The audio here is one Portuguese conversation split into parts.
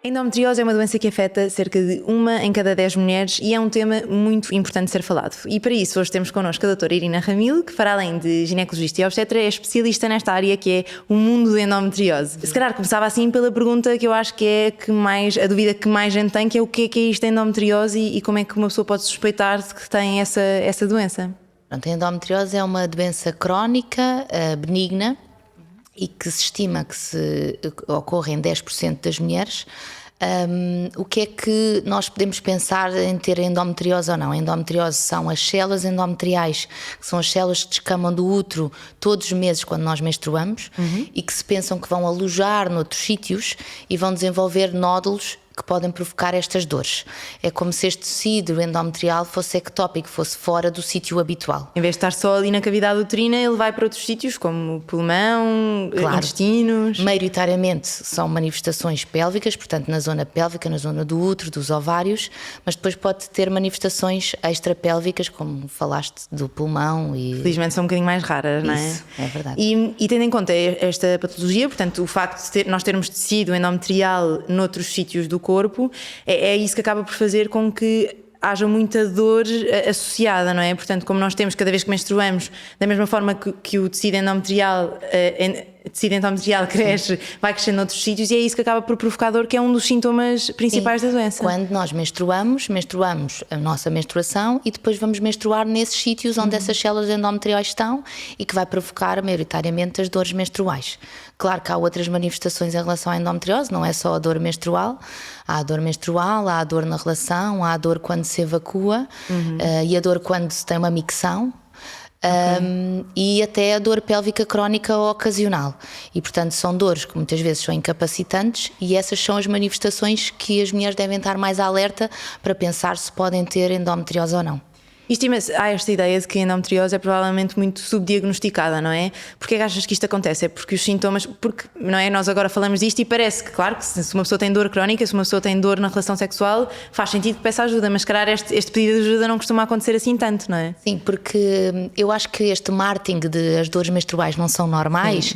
A endometriose é uma doença que afeta cerca de 1 em cada 10 mulheres e é um tema muito importante de ser falado. E para isso hoje temos connosco a doutora Irina Ramil, que para além de ginecologista e obstetra é especialista nesta área que é o mundo da endometriose. Se calhar começava assim pela pergunta que eu acho que é a dúvida que mais gente tem, que é o que é isto da endometriose e como é que uma pessoa pode suspeitar de que tem essa doença. Pronto, a endometriose é uma doença crónica, benigna, e que se estima que ocorre em 10% das mulheres. O que é que nós podemos pensar em ter endometriose ou não? A endometriose são as células endometriais, que são as células que descamam do útero todos os meses quando nós menstruamos e que se pensam que vão alojar noutros sítios e vão desenvolver nódulos que podem provocar estas dores. É como se este tecido endometrial fosse ectópico, fosse fora do sítio habitual. Em vez de estar só ali na cavidade uterina, ele vai para outros sítios, como pulmão, intestinos. Maioritariamente são manifestações pélvicas, portanto na zona pélvica, na zona do útero, dos ovários, mas depois pode ter manifestações extrapélvicas, como falaste do pulmão. Felizmente são um bocadinho mais raras, não é? Isso, é verdade. E tendo em conta esta patologia, portanto o facto de nós termos tecido endometrial noutros sítios do corpo, é isso que acaba por fazer com que haja muita dor associada, não é? Portanto, como nós temos cada vez que menstruamos, da mesma forma que o tecido endometrial cresce, vai crescendo noutros sítios e é isso que acaba por provocar dor, que é um dos sintomas principais da doença. Quando nós menstruamos a nossa menstruação e depois vamos menstruar nesses sítios onde essas células endometriais estão e que vai provocar maioritariamente as dores menstruais. Claro que há outras manifestações em relação à endometriose, não é só a dor menstrual. Há a dor menstrual, há a dor na relação, há a dor quando se evacua e a dor quando se tem uma micção. E até a dor pélvica crónica ou ocasional. E portanto são dores que muitas vezes são incapacitantes e essas são as manifestações que as mulheres devem estar mais alerta para pensar se podem ter endometriose ou não. Há esta ideia de que a endometriose é provavelmente muito subdiagnosticada, não é? Porquê achas que isto acontece? É porque os sintomas, não é? Nós agora falamos disto e parece que, claro, que se uma pessoa tem dor crónica, se uma pessoa tem dor na relação sexual, faz sentido que peça ajuda, mas se calhar este pedido de ajuda não costuma acontecer assim tanto, não é? Sim, porque eu acho que este marketing de as dores menstruais não são normais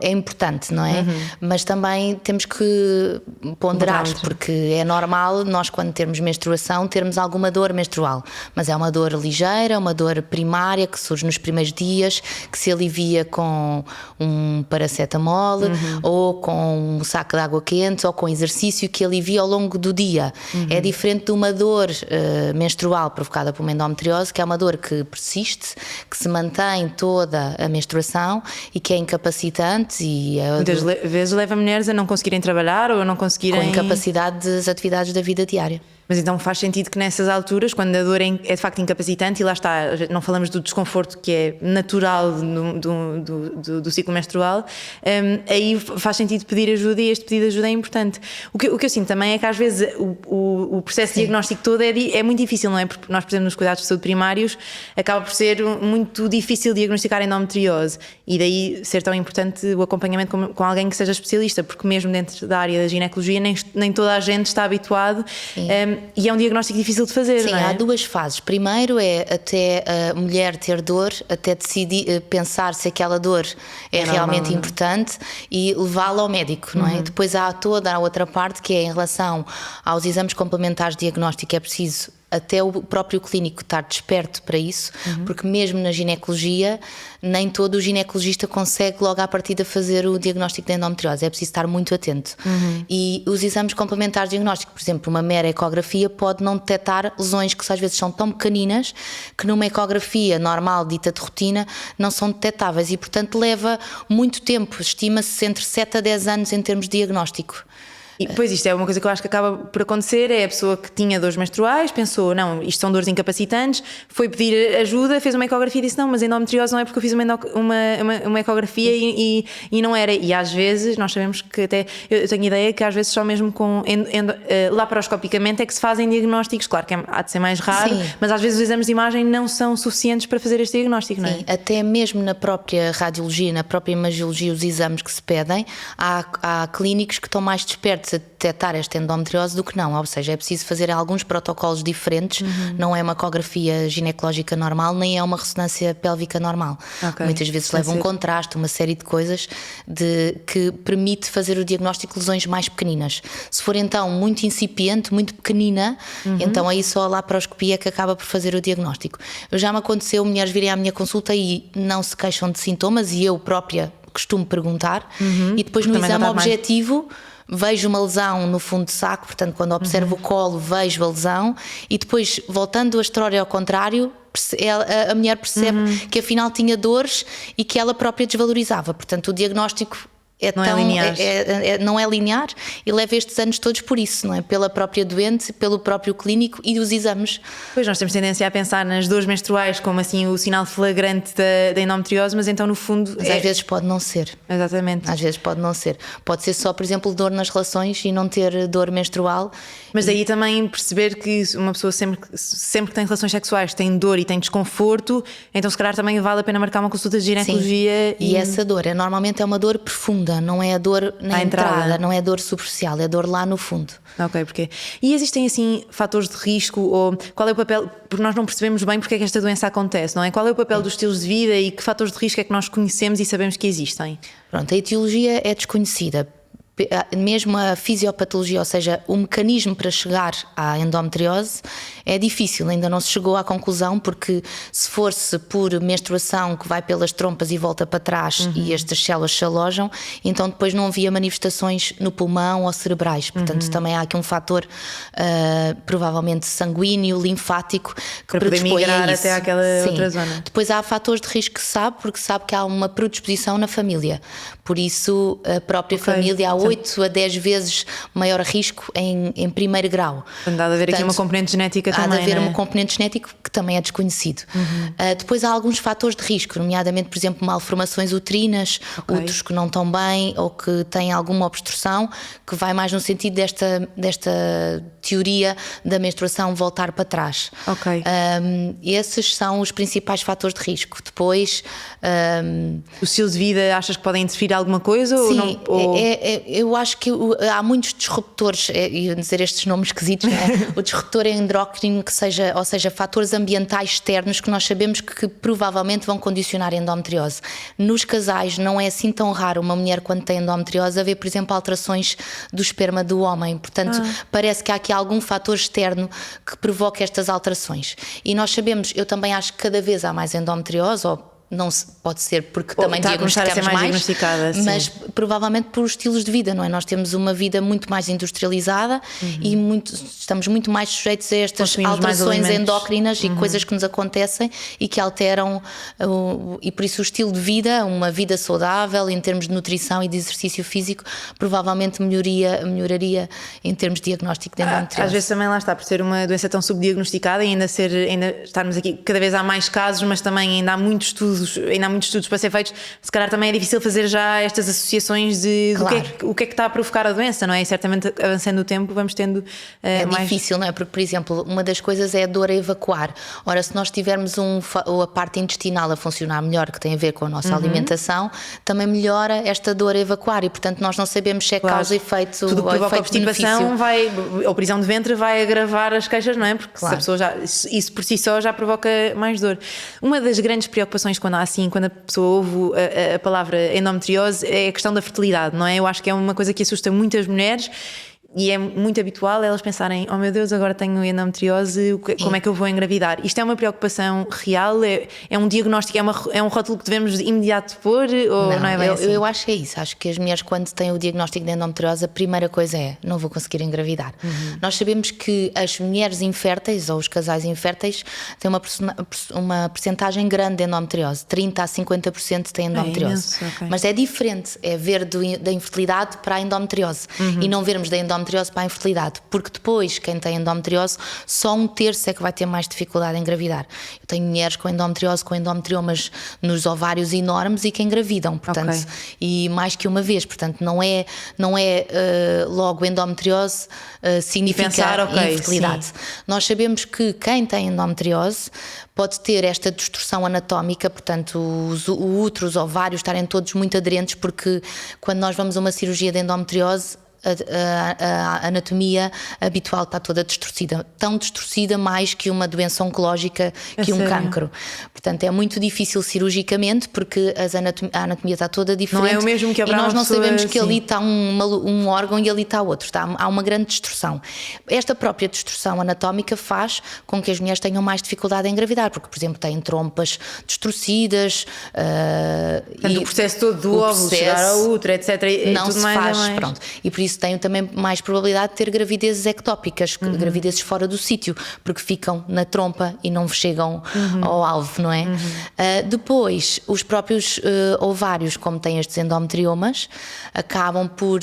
é importante, não é? Mas também temos que ponderar, porque é normal nós quando temos menstruação termos alguma dor menstrual, mas é uma dor ligeira, uma dor primária que surge nos primeiros dias, que se alivia com um paracetamol ou com um saco de água quente ou com exercício que alivia ao longo do dia. É diferente de uma dor menstrual provocada por uma endometriose, que é uma dor que persiste, que se mantém toda a menstruação e que é incapacitante e muitas vezes leva mulheres a não conseguirem trabalhar ou a não conseguirem... com incapacidade das atividades da vida diária. Mas então faz sentido que nessas alturas, quando a dor é de facto incapacitante, e lá está, não falamos do desconforto que é natural do ciclo menstrual, aí faz sentido pedir ajuda e este pedido de ajuda é importante. O que eu sinto também é que às vezes o processo de diagnóstico todo é muito difícil, não é? Porque nós, por exemplo, nos cuidados de saúde primários, acaba por ser muito difícil diagnosticar endometriose e daí ser tão importante o acompanhamento com alguém que seja especialista, porque mesmo dentro da área da ginecologia nem toda a gente está habituado. E é um diagnóstico difícil de fazer, Sim, não é? Há duas fases. Primeiro é até a mulher ter dor, até decidir, pensar se aquela dor é realmente importante e levá-la ao médico, não é? Depois há toda a outra parte que é em relação aos exames complementares de diagnóstico, é preciso até o próprio clínico estar desperto para isso, porque mesmo na ginecologia nem todo o ginecologista consegue logo à partida fazer o diagnóstico de endometriose, é preciso estar muito atento. E os exames complementares de diagnóstico, por exemplo, uma mera ecografia pode não detectar lesões que às vezes são tão pequeninas que numa ecografia normal, dita de rotina, não são detectáveis e portanto leva muito tempo, estima-se entre 7 a 10 anos em termos de diagnóstico. E depois isto é uma coisa que eu acho que acaba por acontecer, é a pessoa que tinha dores menstruais, pensou, não, isto são dores incapacitantes, foi pedir ajuda, fez uma ecografia e disse, não, mas endometriose não é porque eu fiz uma ecografia e não era. E às vezes, nós sabemos que até, eu tenho ideia que às vezes só mesmo com laparoscopicamente é que se fazem diagnósticos, claro que há de ser mais raro, mas às vezes os exames de imagem não são suficientes para fazer este diagnóstico, não é? Sim, até mesmo na própria radiologia, na própria imagiologia, os exames que se pedem, há clínicos que estão mais despertos permite detectar esta endometriose do que não, ou seja, é preciso fazer alguns protocolos diferentes, não é uma ecografia ginecológica normal, nem é uma ressonância pélvica normal. Muitas vezes leva um contraste, uma série de coisas que permite fazer o diagnóstico de lesões mais pequeninas. Se for então muito incipiente, muito pequenina, então aí só a laparoscopia que acaba por fazer o diagnóstico. Já me aconteceu mulheres virem à minha consulta e não se queixam de sintomas, e eu própria costumo perguntar, e depois no exame objetivo vejo uma lesão no fundo de saco, portanto quando observo o colo vejo a lesão, e depois voltando a história ao contrário, a mulher percebe que afinal tinha dores e que ela própria desvalorizava, portanto o diagnóstico não é linear e leva estes anos todos por isso, não é? Pela própria doente, pelo próprio clínico e dos exames. Pois, nós temos tendência a pensar nas dores menstruais como assim o sinal flagrante da endometriose, mas então no fundo... Mas às vezes pode não ser. Exatamente. Às vezes pode não ser. Pode ser só, por exemplo, dor nas relações e não ter dor menstrual. Mas daí também perceber que uma pessoa sempre que tem relações sexuais tem dor e tem desconforto, então se calhar também vale a pena marcar uma consulta de ginecologia. E essa dor normalmente é uma dor profunda, não é a dor na entrada, não é a dor superficial, é a dor lá no fundo. Ok, porque... E existem assim fatores de risco, ou qual é o papel, porque nós não percebemos bem porque é que esta doença acontece, não é? Qual é o papel dos estilos de vida e que fatores de risco é que nós conhecemos e sabemos que existem? Pronto, a etiologia é desconhecida. Mesmo a fisiopatologia, ou seja, o mecanismo para chegar à endometriose é difícil, ainda não se chegou à conclusão, porque se fosse por menstruação que vai pelas trompas e volta para trás e estas células se alojam, então depois não havia manifestações no pulmão ou cerebrais, portanto também há aqui um fator provavelmente sanguíneo, linfático, que para poder migrar até àquela outra zona. Depois há fatores de risco que sabe, porque sabe que há uma predisposição na família, por isso a própria família há 8 a 10 vezes maior risco em primeiro grau. Há de haver aqui uma componente genética também. Há de haver um componente genético que também é desconhecido. Depois há alguns fatores de risco, nomeadamente, por exemplo, malformações uterinas, úteros que não estão bem ou que têm alguma obstrução, que vai mais no sentido desta teoria da menstruação voltar para trás. Esses são os principais fatores de risco. Depois... O estilo de vida, achas que podem interferir alguma coisa? Sim, ou não, ou... eu acho que há muitos disruptores, ia dizer estes nomes esquisitos, o disruptor endócrino, ou seja, fatores ambientais externos que nós sabemos que provavelmente vão condicionar a endometriose. Nos casais não é assim tão raro uma mulher quando tem endometriose haver, por exemplo, alterações do esperma do homem, portanto parece que há aqui algum fator externo que provoca estas alterações. E nós sabemos, eu também acho que cada vez há mais endometriose, não pode ser porque também diagnosticamos mais, mas provavelmente por estilos de vida, não é? Nós temos uma vida muito mais industrializada e estamos muito mais sujeitos a estas alterações endócrinas e coisas que nos acontecem e que alteram, e por isso o estilo de vida, uma vida saudável em termos de nutrição e de exercício físico, provavelmente melhoraria em termos de diagnóstico de endometriose. Às vezes também lá está, por ser uma doença tão subdiagnosticada e ainda estarmos aqui, cada vez há mais casos, mas também ainda há muitos estudos para ser feitos, se calhar também é difícil fazer já estas associações de o que é que está a provocar a doença, não é? E certamente avançando o tempo vamos tendo mais... difícil, não é? Porque, por exemplo, uma das coisas é a dor a evacuar. Ora, se nós tivermos a parte intestinal a funcionar melhor, que tem a ver com a nossa alimentação, também melhora esta dor a evacuar e, portanto, nós não sabemos se é causa e efeito. Tudo que provoca obstipação ou prisão de ventre vai agravar as queixas, não é? Porque se a pessoa isso por si só já provoca mais dor. Uma das grandes preocupações quando a pessoa ouve a palavra endometriose é a questão da fertilidade, não é? Eu acho que é uma coisa que assusta muitas mulheres e é muito habitual elas pensarem: oh meu Deus, agora tenho endometriose, como é que eu vou engravidar? Isto é uma preocupação real? É um diagnóstico, é um rótulo que devemos de imediato pôr? Ou não é bem assim? Eu acho que é isso. Acho que as mulheres, quando têm o diagnóstico de endometriose, a primeira coisa é: não vou conseguir engravidar. Nós sabemos que as mulheres inférteis ou os casais inférteis têm uma percentagem grande de endometriose, 30% a 50% têm endometriose. Mas é diferente, é ver da infertilidade para a endometriose e não vermos da endometriose para a infertilidade, porque depois quem tem endometriose, só 1/3 é que vai ter mais dificuldade em engravidar. Eu tenho mulheres com endometriose, com endometriomas nos ovários enormes e que engravidam, portanto, e mais que uma vez, portanto não é logo endometriose significa infertilidade. Nós sabemos que quem tem endometriose pode ter esta distorção anatómica, portanto o útero, os ovários estarem todos muito aderentes, porque quando nós vamos a uma cirurgia de endometriose a anatomia habitual está toda distorcida, tão distorcida mais que uma doença oncológica, que um cancro. Portanto, é muito difícil cirurgicamente porque a anatomia está toda diferente. Não é o mesmo que e nós não sabemos que assim. ali está um órgão e ali está outro. Há uma grande distorção. Esta própria distorção anatómica faz com que as mulheres tenham mais dificuldade em engravidar, porque, por exemplo, têm trompas distorcidas. Portanto, o processo todo do óvulo chegar ao útero, etc. Não tudo se mais faz, pronto. E por isso têm também mais probabilidade de ter gravidezes ectópicas, gravidezes fora do sítio, porque ficam na trompa e não chegam ao alvo, não é? Depois, os próprios ovários, como têm estes endometriomas, acabam por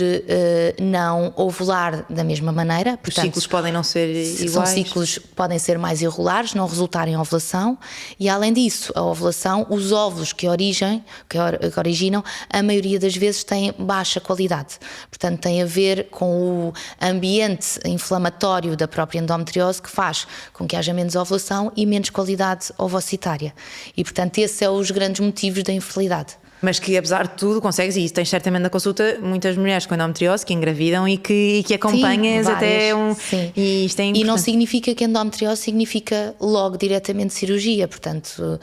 não ovular da mesma maneira. Portanto, os ciclos podem não ser iguais. São ciclos que podem ser mais irregulares, não resultar em ovulação, e além disso, a ovulação, os óvulos que originam, a maioria das vezes têm baixa qualidade. Portanto, tem a ver com o ambiente inflamatório da própria endometriose que faz com que haja menos ovulação e menos qualidade ovocitária. E, portanto, esses são os grandes motivos da infertilidade. Mas que, apesar de tudo, consegues, e tens certamente na consulta muitas mulheres com endometriose que engravidam e que acompanhas. Sim, até sim. E isto é importante. E não significa que endometriose significa logo diretamente cirurgia, portanto.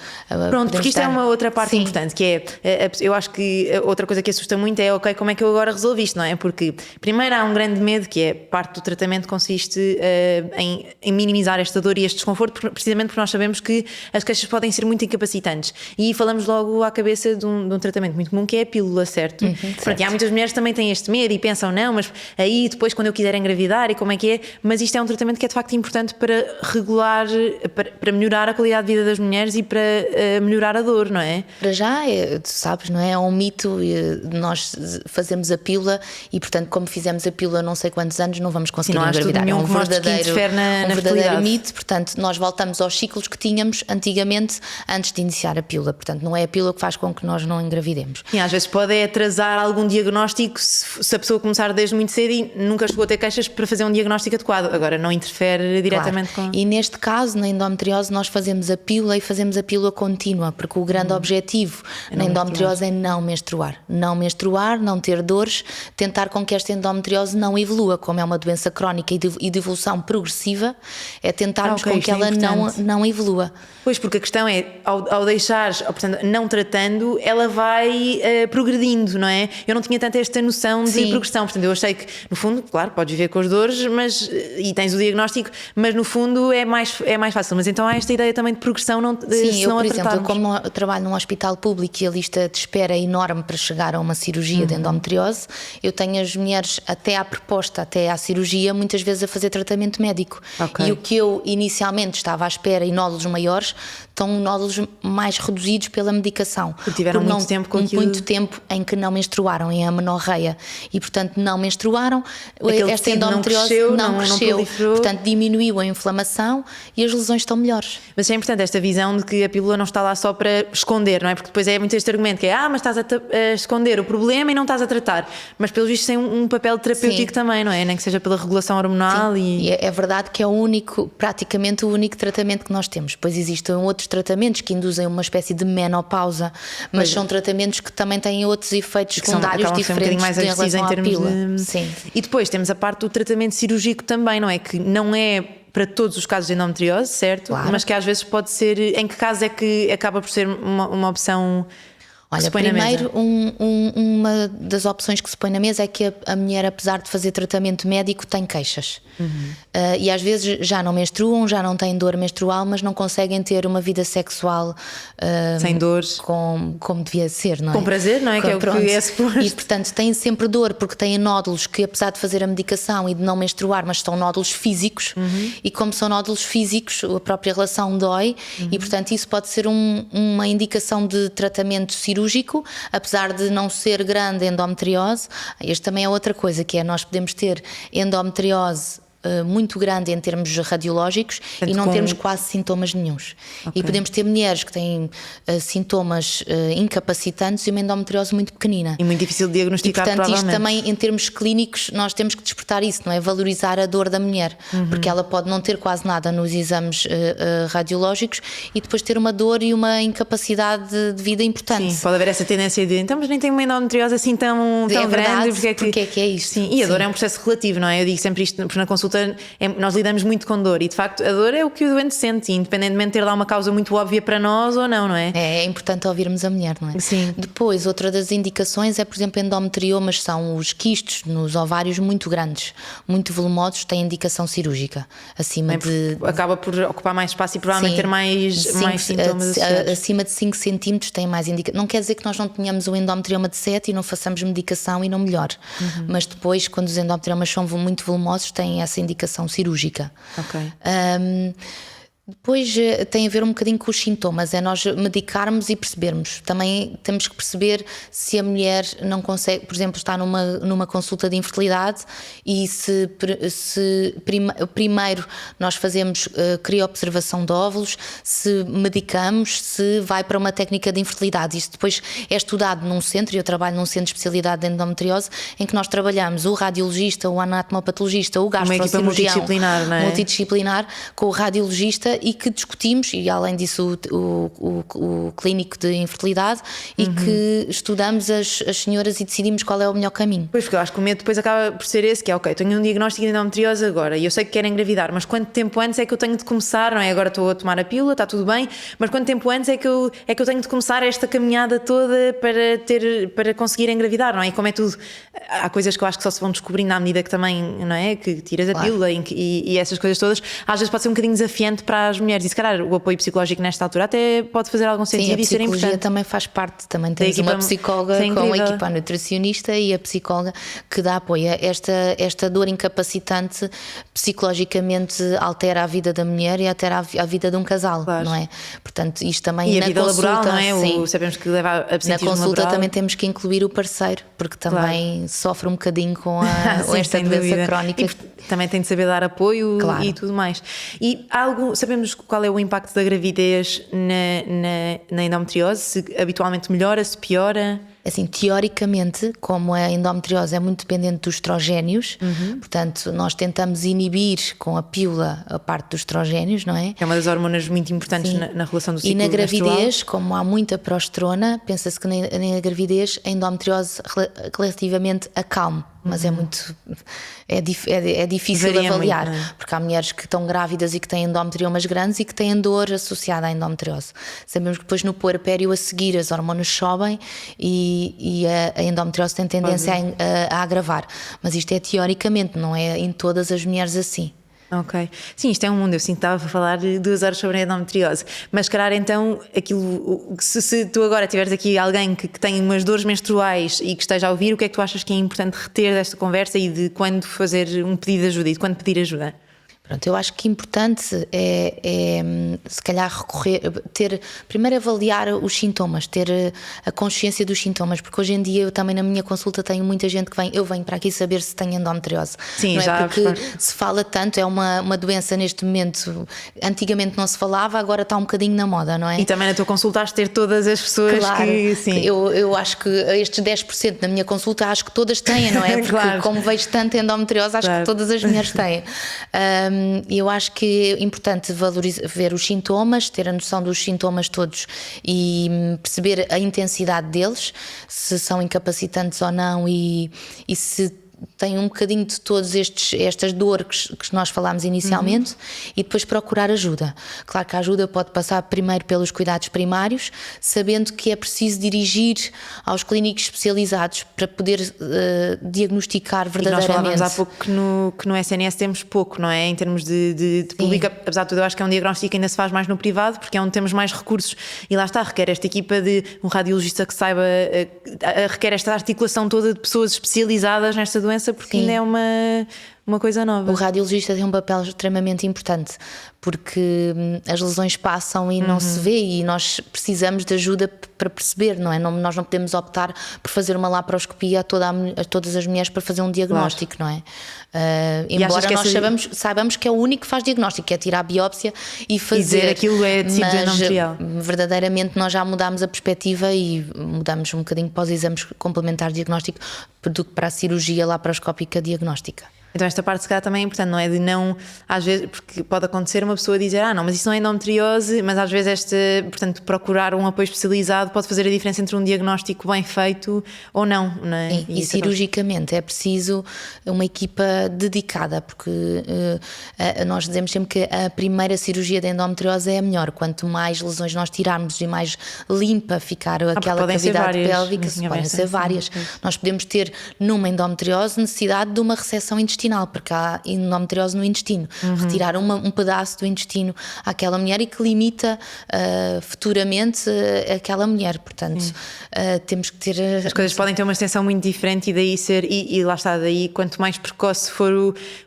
Pronto, porque isto é uma outra parte importante, que é, eu acho que outra coisa que assusta muito é, ok, como é que eu agora resolvo isto, não é? Porque primeiro há um grande medo, que é parte do tratamento consiste em minimizar esta dor e este desconforto, precisamente porque nós sabemos que as queixas podem ser muito incapacitantes. E falamos logo à cabeça de um tratamento muito comum, que é a pílula, certo? Certo. E há muitas mulheres que também têm este medo e pensam, não, mas aí depois quando eu quiser engravidar e como é que é, mas isto é um tratamento que é de facto importante para regular, para melhorar a qualidade de vida das mulheres e para melhorar a dor, não é? Para já, tu sabes, não é? É um mito, nós fazemos a pílula e portanto como fizemos a pílula não sei quantos anos não vamos conseguir engravidar. É um verdadeiro mito, portanto nós voltamos aos ciclos que tínhamos antigamente antes de iniciar a pílula, portanto não é a pílula que faz com que nós não engravidemos. E às vezes pode atrasar algum diagnóstico se a pessoa começar desde muito cedo e nunca chegou a ter queixas para fazer um diagnóstico adequado. Agora não interfere diretamente com... E neste caso, na endometriose, nós fazemos a pílula e fazemos a pílula contínua, porque o grande objetivo na endometriose é não menstruar. Não menstruar, não ter dores, tentar com que esta endometriose não evolua, como é uma doença crónica e de evolução progressiva, é tentarmos com que ela não evolua. Pois, porque a questão é, ao deixar, portanto, não tratando, ela vai progredindo, não é? Eu não tinha tanto esta noção de progressão, portanto eu achei que no fundo, claro, podes viver com as dores e tens o diagnóstico, mas no fundo é mais fácil, mas então há esta ideia também de progressão Sim, eu por exemplo, como eu trabalho num hospital público e a lista de espera é enorme para chegar a uma cirurgia de endometriose, eu tenho as mulheres até à proposta, até à cirurgia, muitas vezes a fazer tratamento médico. E o que eu inicialmente estava à espera e nódulos maiores, estão nódulos mais reduzidos pela medicação. Porque tiveram muito tempo com aquilo. Muito tempo em que não menstruaram, em amenorreia. E portanto não menstruaram, esta endometriose não cresceu. Portanto diminuiu a inflamação e as lesões estão melhores. Mas é importante esta visão de que a pílula não está lá só para esconder, não é? Porque depois é muito este argumento que é, mas estás a esconder o problema e não estás a tratar. Mas pelo visto tem um papel terapêutico também, não é? Nem que seja pela regulação hormonal. E é verdade que é praticamente o único tratamento que nós temos. Depois existem outros tratamentos que induzem uma espécie de menopausa, mas são tratamentos que também têm outros efeitos secundários diferentes mais em relação à pílula. Sim. E depois temos a parte do tratamento cirúrgico também, não é? Que não é para todos os casos de endometriose, certo? Claro. Mas que às vezes pode ser... Em que caso é que acaba por ser uma opção... Olha, primeiro, uma das opções que se põe na mesa é que a mulher, apesar de fazer tratamento médico, tem queixas. E às vezes já não menstruam, já não têm dor menstrual, mas não conseguem ter uma vida sexual sem dores, como devia ser, não é? Com prazer, não é? Que é o que é suposto. E portanto têm sempre dor, porque têm nódulos que, apesar de fazer a medicação e de não menstruar, mas são nódulos físicos, e como são nódulos físicos, a própria relação dói, e portanto isso pode ser uma indicação de tratamento cirúrgico, apesar de não ser grande endometriose. Este também é outra coisa, que é nós podemos ter endometriose muito grande em termos radiológicos e não termos quase sintomas nenhuns. E podemos ter mulheres que têm sintomas incapacitantes e uma endometriose muito pequenina. E muito difícil de diagnosticar, e, portanto, isto provavelmente. também, em termos clínicos, nós temos que despertar isso, não é? Valorizar a dor da mulher, porque ela pode não ter quase nada nos exames radiológicos e depois ter uma dor e uma incapacidade de vida importante. Sim, pode haver essa tendência de então, mas nem tenho uma endometriose assim tão verdade, grande, porque é que é isto? Sim, e a dor é um processo relativo, não é? Eu digo sempre isto, porque na consulta nós lidamos muito com dor e de facto a dor é o que o doente sente, independentemente de ter lá uma causa muito óbvia para nós ou não é? É importante ouvirmos a mulher, não é? Sim. Depois, outra das indicações é, por exemplo, endometriomas, são os quistos nos ovários muito grandes, muito volumosos, têm indicação cirúrgica, acima de... Acaba por ocupar mais espaço e provavelmente ter mais sintomas associados. Acima de 5 centímetros tem mais indicação. Não quer dizer que nós não tenhamos um endometrioma de 7 e não façamos medicação e não melhore, mas depois, quando os endometriomas são muito volumosos, têm essa indicação cirúrgica. Ok. Depois tem a ver um bocadinho com os sintomas, é nós medicarmos e percebermos. Também temos que perceber se a mulher não consegue, por exemplo, está numa consulta de infertilidade e se primeiro nós fazemos crioobservação de óvulos, se medicamos, se vai para uma técnica de infertilidade. Isto depois é estudado num centro, e eu trabalho num centro de especialidade de endometriose, em que nós trabalhamos o radiologista, o anatomopatologista, o gastrocirurgião, multidisciplinar, não é? Multidisciplinar, com o radiologista, e que discutimos, e além disso o clínico de infertilidade, e que estudamos as senhoras e decidimos qual é o melhor caminho. Pois, porque eu acho que o medo depois acaba por ser esse, que é ok, tenho um diagnóstico de endometriose agora e eu sei que quero engravidar, mas quanto tempo antes é que eu tenho de começar, não é? Agora estou a tomar a pílula, está tudo bem, mas quanto tempo antes é que eu tenho de começar esta caminhada toda para conseguir engravidar, não é? E como é tudo, há coisas que eu acho que só se vão descobrindo à medida que também, não é? Que tiras a pílula e essas coisas todas, às vezes pode ser um bocadinho desafiante para as mulheres, e se calhar o apoio psicológico nesta altura até pode fazer algum sentido e ser importante. Sim, a psicologia também faz parte, também temos uma psicóloga com a equipa nutricionista e a psicóloga que dá apoio. Esta dor incapacitante psicologicamente altera a vida da mulher e altera a vida de um casal, claro. Não é? Portanto, isto também e na a vida consulta, laboral, não é? Sim, sabemos que leva a absentismo na consulta laboral. Também temos que incluir o parceiro, porque também sofre um bocadinho com esta doença crónica. E também tem de saber dar apoio, claro. E tudo mais. E sabemos qual é o impacto da gravidez na endometriose? Se habitualmente melhora, se piora? Assim, teoricamente, como a endometriose é muito dependente dos estrogénios, portanto, nós tentamos inibir com a pílula a parte dos estrogénios, não é? É uma das hormonas muito importantes na relação do ciclo menstrual. E na gravidez, como há muita progesterona, pensa-se que na gravidez a endometriose relativamente acalma. Mas é difícil de avaliar, muito, porque há mulheres que estão grávidas e que têm endometriomas grandes e que têm dor associada à endometriose. Sabemos que depois no puerpério a seguir as hormonas sobem e a endometriose tem tendência a agravar. Mas isto é teoricamente, não é em todas as mulheres assim. Ok. Sim, isto é um mundo. Eu sinto que estava a falar 2 horas sobre a endometriose. Mas, calhar, então, se tu agora tiveres aqui alguém que tem umas dores menstruais e que esteja a ouvir, o que é que tu achas que é importante reter desta conversa e de quando fazer um pedido de ajuda e de quando pedir ajuda? Pronto, eu acho que importante é se calhar primeiro avaliar os sintomas, ter a consciência dos sintomas, porque hoje em dia eu também na minha consulta tenho muita gente que eu venho para aqui saber se tenho endometriose. Sim, não já é? Porque se fala tanto, é uma doença neste momento, antigamente não se falava, agora está um bocadinho na moda, não é? E também na tua consulta has de ter todas as pessoas que... Sim. Eu acho que estes 10% na minha consulta acho que todas têm, não é? Porque claro. Como vejo tanto endometriose, acho que todas as mulheres têm. E eu acho que é importante ver os sintomas, ter a noção dos sintomas todos e perceber a intensidade deles, se são incapacitantes ou não e se tem um bocadinho de todas estas dores que nós falámos inicialmente e depois procurar ajuda. Claro que a ajuda pode passar primeiro pelos cuidados primários, sabendo que é preciso dirigir aos clínicos especializados para poder diagnosticar verdadeiramente. E nós falávamos há pouco que no SNS temos pouco, não é? Em termos de público, apesar de tudo, eu acho que é um diagnóstico que ainda se faz mais no privado, porque é onde temos mais recursos e lá está, requer esta equipa de um radiologista que saiba, requer esta articulação toda de pessoas especializadas nesta doença, porque ainda é uma coisa nova. O radiologista tem um papel extremamente importante, porque as lesões passam e não se vê, e nós precisamos de ajuda para perceber, não é? Nós não podemos optar por fazer uma laparoscopia a todas as mulheres para fazer um diagnóstico, não é? Embora nós saibamos que é o único que faz diagnóstico, que é tirar a biópsia e fazer. E dizer aquilo é tecido endometrial. Verdadeiramente nós já mudámos a perspectiva e mudamos um bocadinho para os exames complementares de diagnóstico do que para a cirurgia laparoscópica diagnóstica. Então esta parte se calhar também é importante, não é? De não, às vezes, porque pode acontecer uma pessoa dizer não, mas isso não é endometriose, mas às vezes portanto, procurar um apoio especializado pode fazer a diferença entre um diagnóstico bem feito ou não, não é? Sim, e cirurgicamente é preciso uma equipa dedicada, porque nós dizemos sempre que a primeira cirurgia de endometriose é a melhor. Quanto mais lesões nós tirarmos e mais limpa ficar aquela cavidade pélvica, podem ser várias. Nós podemos ter numa endometriose necessidade de uma ressecção intestinal, porque há endometriose no intestino. Retirar um pedaço do intestino àquela mulher e que limita futuramente aquela mulher. Portanto, temos que ter. As coisas podem ter uma extensão muito diferente e daí ser. E lá está, daí quanto mais precoce for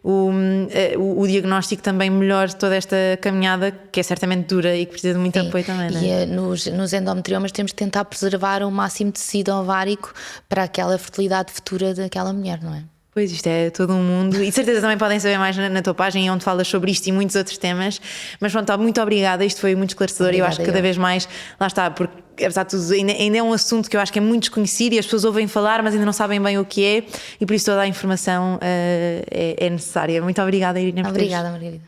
o diagnóstico, também melhor toda esta caminhada, que é certamente dura e que precisa de muito apoio também. Não é? E nos endometriomas temos que tentar preservar o máximo de tecido ovárico para aquela fertilidade futura daquela mulher, não é? Pois, isto é todo um mundo e de certeza também podem saber mais na tua página, onde falas sobre isto e muitos outros temas. Mas pronto, muito obrigada, isto foi muito esclarecedor. Obrigada, e eu acho que cada vez mais, lá está, porque apesar de tudo ainda é um assunto que eu acho que é muito desconhecido e as pessoas ouvem falar mas ainda não sabem bem o que é, e por isso toda a informação é necessária. Muito obrigada, Irina. Obrigada, Margarida.